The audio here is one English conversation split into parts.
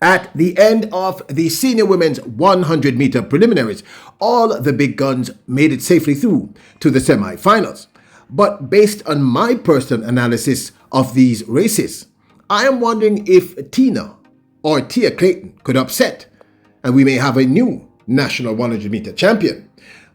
At the end of the senior women's 100-meter preliminaries, all the big guns made it safely through to the semi-finals. But based on my personal analysis of these races, I am wondering if Tina or Tia Clayton could upset, and we may have a new national 100-meter champion.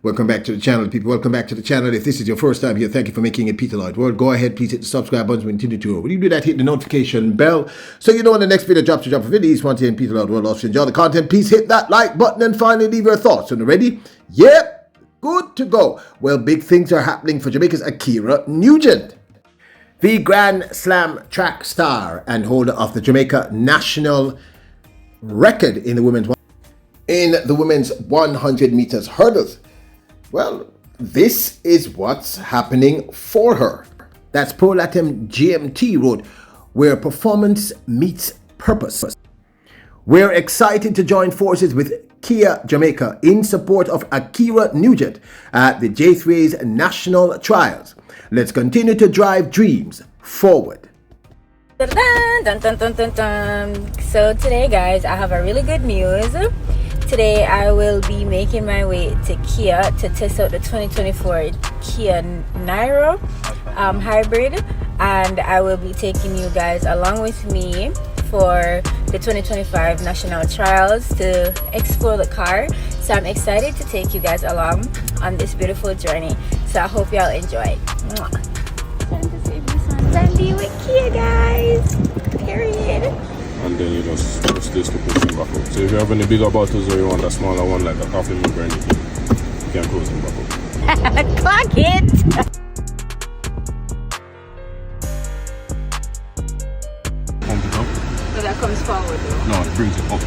Welcome back to the channel, people. Welcome back to the channel. If this is your first time here, thank you for making it Peter Lloyd World. Go ahead, please hit the subscribe button when you continue to. When you do that, hit the notification bell so you know when the next video drops. To drop a video, once again, Peter Lloyd World. Also, enjoy the content. Please hit that like button and finally leave your thoughts. And ready? Yep, good to go. Well, big things are happening for Jamaica's Akira Nugent. The Grand Slam track star and holder of the Jamaica national record in the women's 100 meters hurdles. Well, this is what's happening for her. That's Pro Latin GMT wrote, where performance meets purpose. We're excited to join forces with Kia Jamaica in support of Akira Nugent at the J3A's national trials. Let's continue to drive dreams forward. Dun, dun, dun, dun, dun, dun. So today, guys, I have a really good news. Today I will be making my way to Kia to test out the 2024 Kia Niro hybrid, and I will be taking you guys along with me for the 2025 national trials to explore the car. So I'm excited to take you guys along on this beautiful journey. So I hope y'all enjoy. Mwah. Time to save this one. Sandy with Kia, guys. Period. And then you just push this to push them back up. So if you have any bigger bottles or you want a smaller one like a coffee mug or anything, you can close them back up. Clock it! Pump it up. So that comes forward though? No, it brings it up.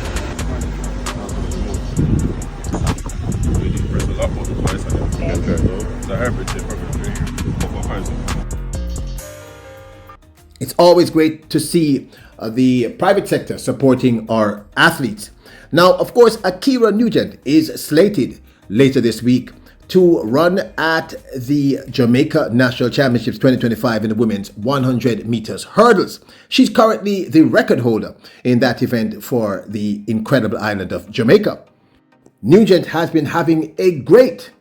So you need to press the lock button twice and then turn it up. The hybrid shape perfect. It's always great to see the private sector supporting our athletes. Now, of course, Akira Nugent is slated later this week to run at the Jamaica National Championships 2025 in the women's 100 meters hurdles. She's currently the record holder in that event for the incredible island of Jamaica. Nugent has been having a great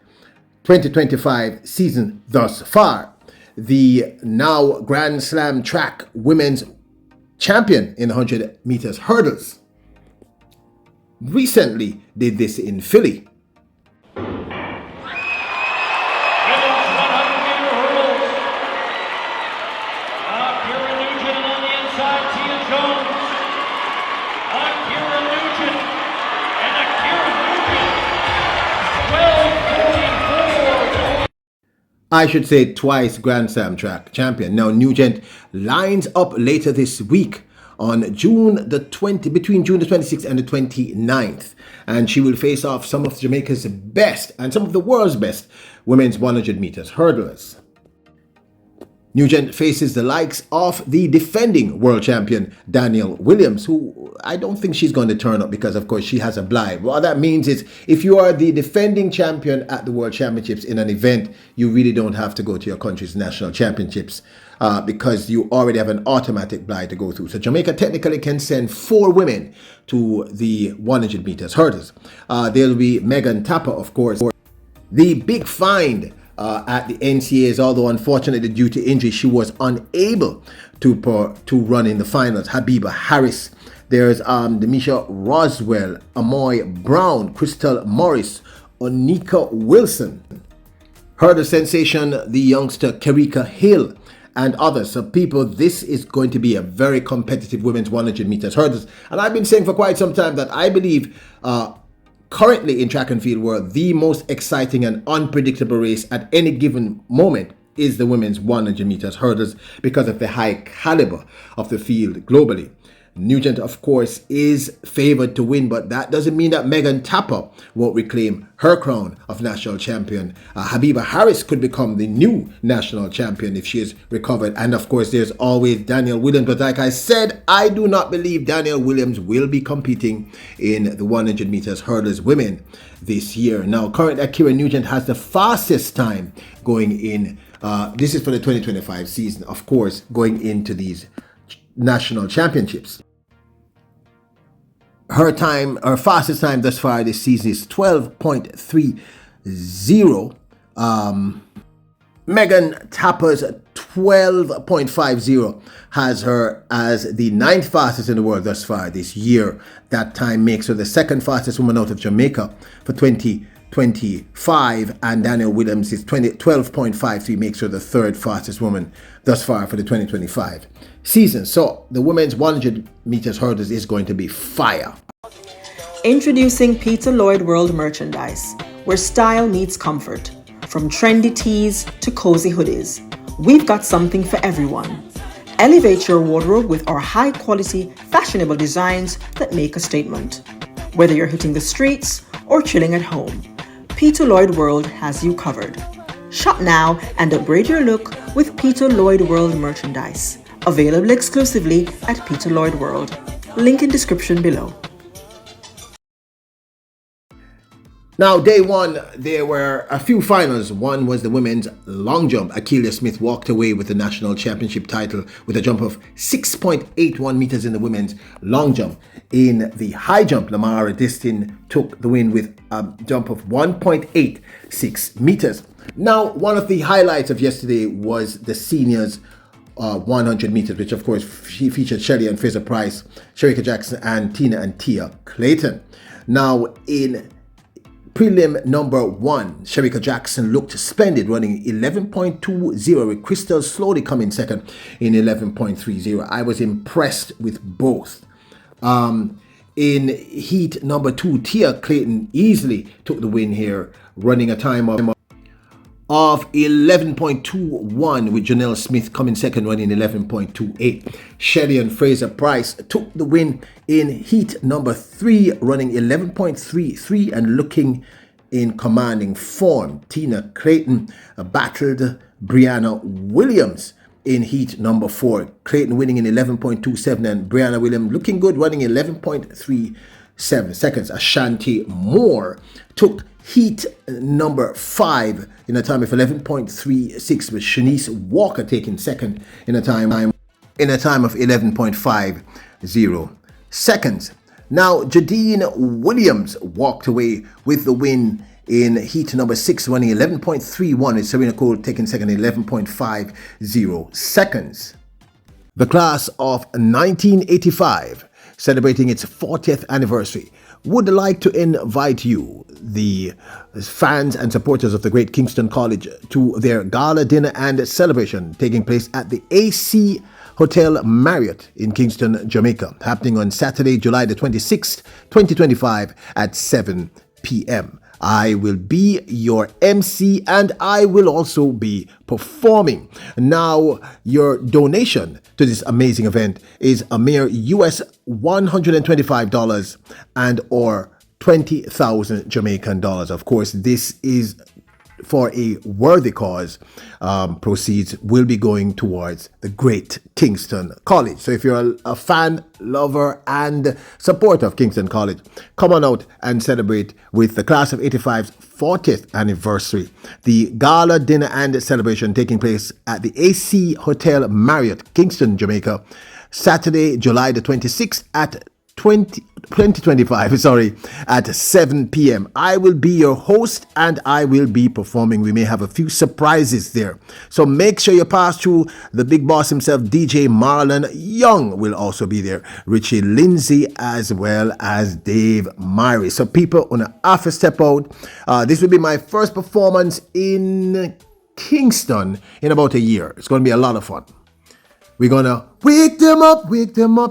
2025 season thus far. The now Grand Slam track women's champion in 100 meters hurdles recently did this in Philly. Women's 100-meter hurdles. Akira Nugent on the inside, Tia Jones. Akira Nugent and Akira Nugent. 12:44. I should say twice Grand Slam track champion. Now Nugent lines up later this week on between June the 26th and the 29th. And she will face off some of Jamaica's best and some of the world's best women's 100 meters hurdlers. Nugent faces the likes of the defending world champion Danielle Williams, who I don't think she's going to turn up because, of course, she has a blind. What that means is if you are the defending champion at the World Championships in an event, you really don't have to go to your country's national championships because you already have an automatic blind to go through. So Jamaica technically can send 4 women to the 100 meters hurdles. There'll be Megan Tapper, of course. The big find at the NCAs, although unfortunately due to injury she was unable to run in the finals. Habiba Harris, there's Demisha Roswell, Amoy Brown, Crystal Morris, Onika Wilson, hurdle sensation the youngster Kerika Hill, and others. So people, this is going to be a very competitive women's 100 meters hurdles, and I've been saying for quite some time that I believe currently in track and field world, the most exciting and unpredictable race at any given moment is the women's 100 meters hurdles because of the high caliber of the field globally. Nugent, of course, is favored to win, but that doesn't mean that Megan Tapper won't reclaim her crown of national champion. Habiba Harris could become the new national champion if she is recovered. And of course, there's always Danielle Williams. But like I said, I do not believe Danielle Williams will be competing in the 100 meters hurdles women this year. Now, current Akira Nugent has the fastest time going in. This is for the 2025 season, of course, going into these national championships. her fastest time thus far this season is 12.30. Megan Tapper's 12.50 has her as the 9th fastest in the world thus far this year. That time makes her the 2nd fastest woman out of Jamaica for 2025, and Daniel Williams is 12.53, makes her the 3rd fastest woman thus far for the 2025 season. So the women's 100 meters hurdles is going to be fire. Introducing Peter Lloyd World merchandise, where style meets comfort. From trendy tees to cozy hoodies, we've got something for everyone. Elevate your wardrobe with our high-quality, fashionable designs that make a statement. Whether you're hitting the streets or chilling at home, Peter Lloyd World has you covered. Shop now and upgrade your look with Peter Lloyd World merchandise. Available exclusively at Peter Lloyd World. Link in description below. Now, day one, there were a few finals. One was the women's long jump. Akeelia Smith walked away with the national championship title with a jump of 6.81 meters in the women's long jump. In the high jump, Lamara Distin took the win with a jump of 1.86 meters. Now, one of the highlights of yesterday was the seniors 100 meters, which of course featured Shelley and Fraser Price, Shericka Jackson, and Tina and Tia Clayton. Now, in prelim number 1, Shericka Jackson looked splendid, running 11.20, with Crystal slowly coming second in 11.30. I was impressed with both. In heat number 2, Tia Clayton easily took the win here, running a time of 11.21, with Janelle Smith coming second, running 11.28. Shelley and Fraser Price took the win in heat number 3, running 11.33 and looking in commanding form. Tina Clayton battled Brianna Williams in heat number 4. Clayton winning in 11.27 and Brianna Williams looking good, running 11.37 seconds. Ashanti Moore took heat number 5 in a time of 11.36, with Shanice Walker taking second in a time of 11.50 seconds. Now, Jadine Williams walked away with the win in heat number 6, running 11.31, with Serena Cole taking second in 11.50 seconds. The class of 1985, celebrating its 40th anniversary, would like to invite you, the fans and supporters of the great Kingston College, to their gala dinner and celebration taking place at the AC Hotel Marriott in Kingston, Jamaica, happening on Saturday, July the 26th, 2025 at 7 p.m. I will be your MC and I will also be performing. Now, your donation to this amazing event is a mere US $125 and or 20,000 Jamaican dollars. Of course, this is for a worthy cause. Proceeds will be going towards the great Kingston College. So if you're a fan, lover, and supporter of Kingston College, come on out and celebrate with the class of 85's 40th anniversary. The gala dinner and celebration taking place at the AC Hotel Marriott, Kingston, Jamaica, Saturday, July the 26th at 2025 at 7 p.m. I will be your host and I will be performing. We may have a few surprises there, so make sure you pass through. The big boss himself, DJ Marlon Young, will also be there, Richie Lindsay, as well as Dave Myrie. So people on a half a step out. This will be my first performance in Kingston in about a year. It's going to be a lot of fun. We're gonna wake them up,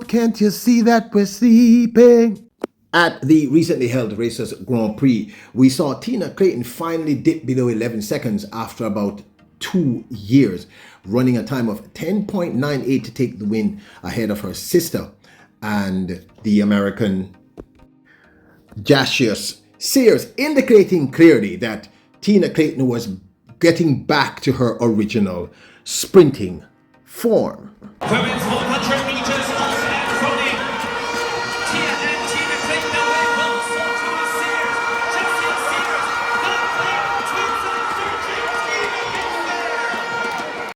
can't you see that we're sleeping? At the recently held Racers Grand Prix, we saw Tina Clayton finally dip below 11 seconds after about 2 years, running a time of 10.98 to take the win ahead of her sister and the American Jasius Sears, indicating clearly that Tina Clayton was getting back to her original sprinting form. Women's 100 meters on and running. Tia and Tina Clayton away. Well, so to the Sears. Justin Sears. The Clayton twins and Sergio Tina gets there.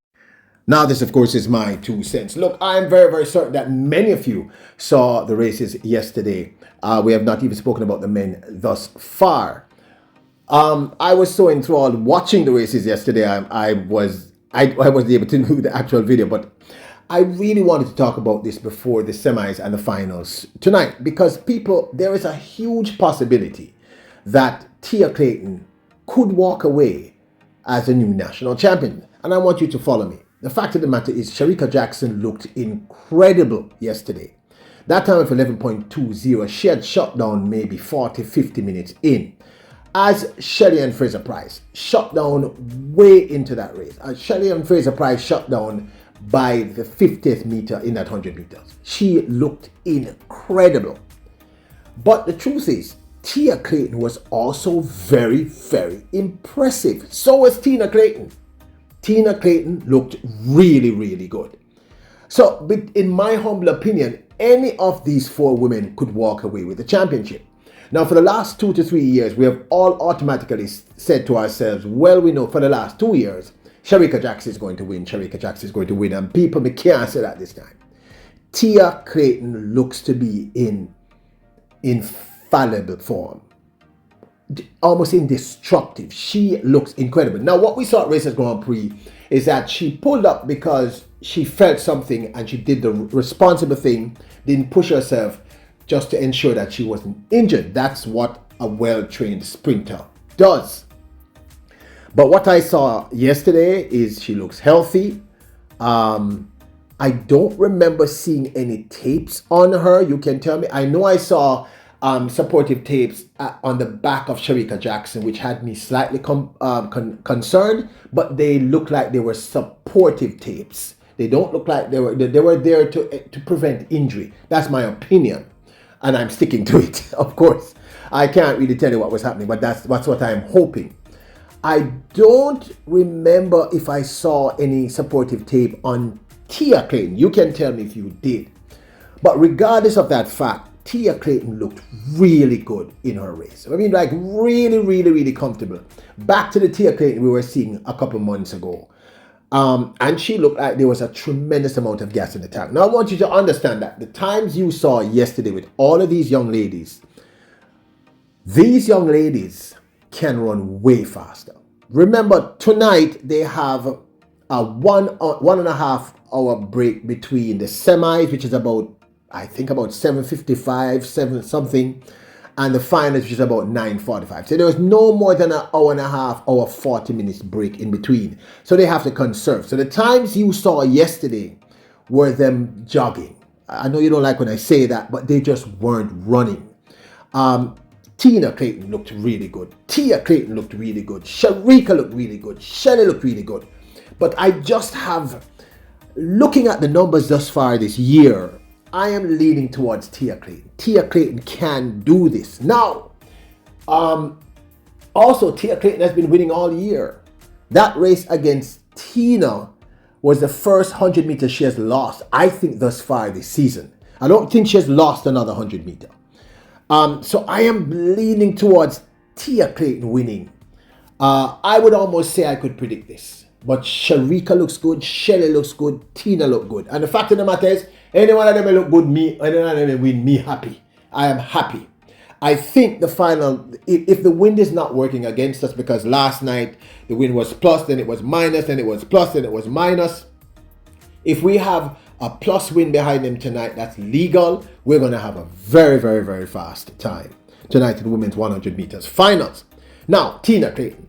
Now, this, of course, is my 2 cents. Look, I'm very, very certain that many of you saw the races yesterday. We have not even spoken about the men thus far. I was so enthralled watching the races yesterday. I wasn't able to do the actual video, but I really wanted to talk about this before the semis and the finals tonight, because there is a huge possibility that Tia Clayton could walk away as a new national champion. And I want you to follow me. The fact of the matter is, Shericka Jackson looked incredible yesterday. That time of 11.20, she had shut down maybe 40, 50 minutes in. As Shelly and Fraser Price shut down way into that race. As Shelly and Fraser Price shut down by the 50th meter in that 100 meters. She looked incredible. But the truth is, Tia Clayton was also very, very impressive. So was Tina Clayton. Tina Clayton looked really, really good. So, in my humble opinion, any of these 4 women could walk away with the championship. Now, for the last 2 to 3 years, we have all automatically said to ourselves, well, we know for the last 2 years, Shericka Jackson is going to win, Shericka Jackson is going to win, and people can't say that this time. Tia Clayton looks to be in infallible form. Almost indestructible. She looks incredible. Now, what we saw at Racers Grand Prix is that she pulled up because she felt something and she did the responsible thing, didn't push herself just to ensure that she wasn't injured. That's what a well-trained sprinter does. But what I saw yesterday is she looks healthy. I don't remember seeing any tapes on her. You can tell me. I know I saw supportive tapes on the back of Shericka Jackson, which had me slightly concerned, but they look like they were supportive tapes. They don't look like they were there to prevent injury. That's my opinion, and I'm sticking to it. Of course, I can't really tell you what was happening, but that's what I'm hoping. I don't remember if I saw any supportive tape on Tia Clayton. You can tell me if you did. But regardless of that fact, Tia Clayton looked really good in her race. I mean, like really, really, really comfortable. Back to the Tia Clayton we were seeing a couple months ago. And she looked like there was a tremendous amount of gas in the tank. Now, I want you to understand that the times you saw yesterday with all of these young ladies can run way faster. Remember, tonight they have a 1.5 hour break between the semis, which is about 7:55, 7 something, and the finals, which is about 9:45. So there was no more than an hour and a half, 40 minutes break in between. So they have to conserve. So the times you saw yesterday were them jogging. I know you don't like when I say that, but they just weren't running. Tina Clayton looked really good. Tia Clayton looked really good. Shericka looked really good. Shelly looked really good. But I just have, looking at the numbers thus far this year, I am leaning towards Tia Clayton. Tia Clayton can do this. Now, also Tia Clayton has been winning all year. That race against Tina was the first 100 meters she has lost, I think, thus far this season. I don't think she has lost another 100 meter. So I am leaning towards Tia Clayton winning. I would almost say I could predict this. But Shericka looks good, Shelly looks good, Tina look good. And the fact of the matter is, any one of them will look good, any one of them will win, me happy. I am happy. I think the final, if the wind is not working against us, because last night the wind was plus, then it was minus, then it was plus, then it was minus. If we have a plus wind behind them tonight, that's legal, we're going to have a very, very, very fast time tonight in the women's 100 meters finals. Now, Tina Clayton.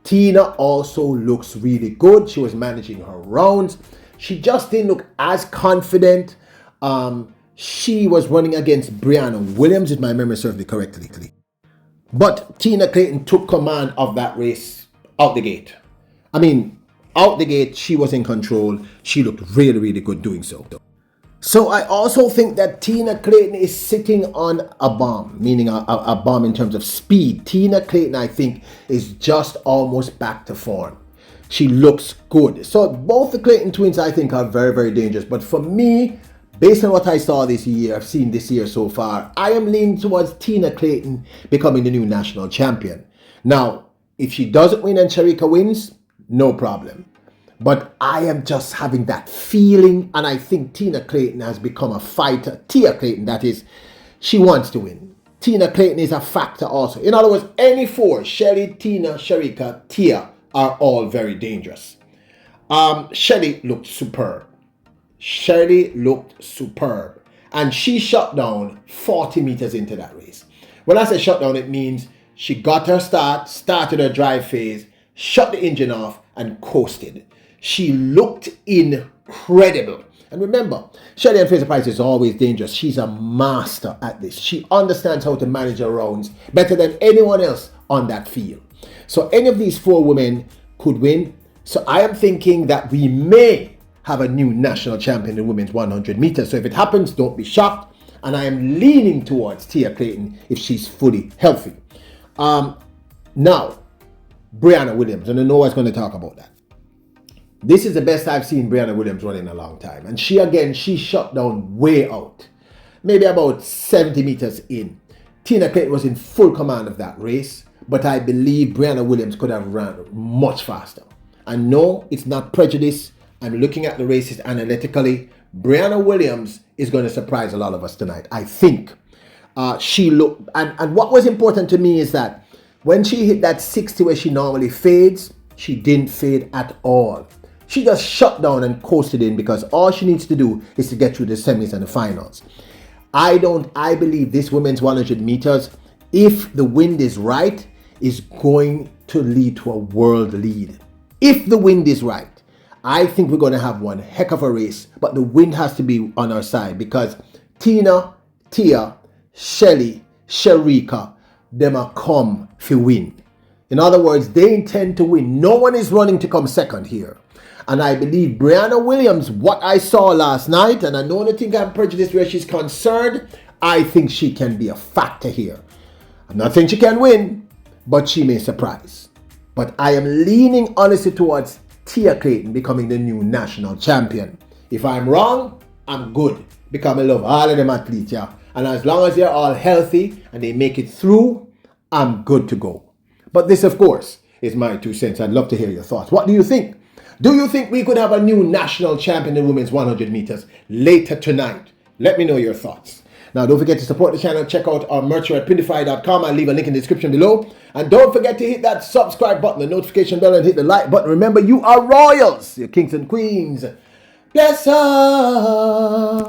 Tina also looks really good. She was managing her rounds. She just didn't look as confident. She was running against Brianna Williams, if my memory serves me correctly. But Tina Clayton took command of that race out the gate. I mean, out the gate, she was in control. She looked really, really good doing so. So I also think that Tina Clayton is sitting on a bomb, meaning a bomb in terms of speed. Tina Clayton, I think, is just almost back to form. She looks good. So both the Clayton twins, I think, are very, very dangerous. But for me, based on what I saw this year, I've seen this year so far, I am leaning towards Tina Clayton becoming the new national champion. Now, if she doesn't win and Shericka wins, no problem. But I am just having that feeling, and I think Tina Clayton has become a fighter. Tia Clayton, that is, she wants to win. Tina Clayton is a factor also. In other words, any four, Shelly, Tina, Sharika, Tia, are all very dangerous. Shelly looked superb. Shelly looked superb. And she shut down 40 meters into that race. When I say shut down, it means she got her start, started her drive phase, shut the engine off, and coasted. She looked incredible. And remember, Shelly and Fraser Price is always dangerous. She's a master at this. She understands how to manage her rounds better than anyone else on that field. So any of these four women could win. So I am thinking that we may have a new national champion in women's 100 meters. So if it happens, don't be shocked. And I am leaning towards Tia Clayton if she's fully healthy. Now, Brianna Williams, and I know I was going to talk about that. This is the best I've seen Brianna Williams run in a long time. And she shut down way out. Maybe about 70 meters in. Tina Clayton was in full command of that race. But I believe Brianna Williams could have run much faster. And no, it's not prejudice. I'm looking at the races analytically. Brianna Williams is going to surprise a lot of us tonight. I think she looked... And what was important to me is that when she hit that 60 where she normally fades, she didn't fade at all. She just shut down and coasted in because all she needs to do is to get through the semis and the finals. I believe this women's 100 meters, if the wind is right, is going to lead to a world lead. If the wind is right, I think we're going to have one heck of a race, but the wind has to be on our side because Tina, Tia, Shelly, Sharika, them are come to win. In other words, they intend to win. No one is running to come second here. And I believe Brianna Williams, what I saw last night, and I don't think I'm prejudiced where she's concerned, I think she can be a factor here. I'm not saying she can win, but she may surprise. But I am leaning honestly towards Tia Clayton becoming the new national champion. If I'm wrong, I'm good because I love all of them athletes, yeah. And as long as they're all healthy and they make it through, I'm good to go. But this, of course, is my 2 cents. I'd love to hear your thoughts. What do you think? Do you think we could have a new national champion in women's 100 meters later tonight? Let me know your thoughts. Now, don't forget to support the channel. Check out our merch at pindify.com. I'll leave a link in the description below. And don't forget to hit that subscribe button, the notification bell, and hit the like button. Remember, you are royals. You're kings and queens. Bless her.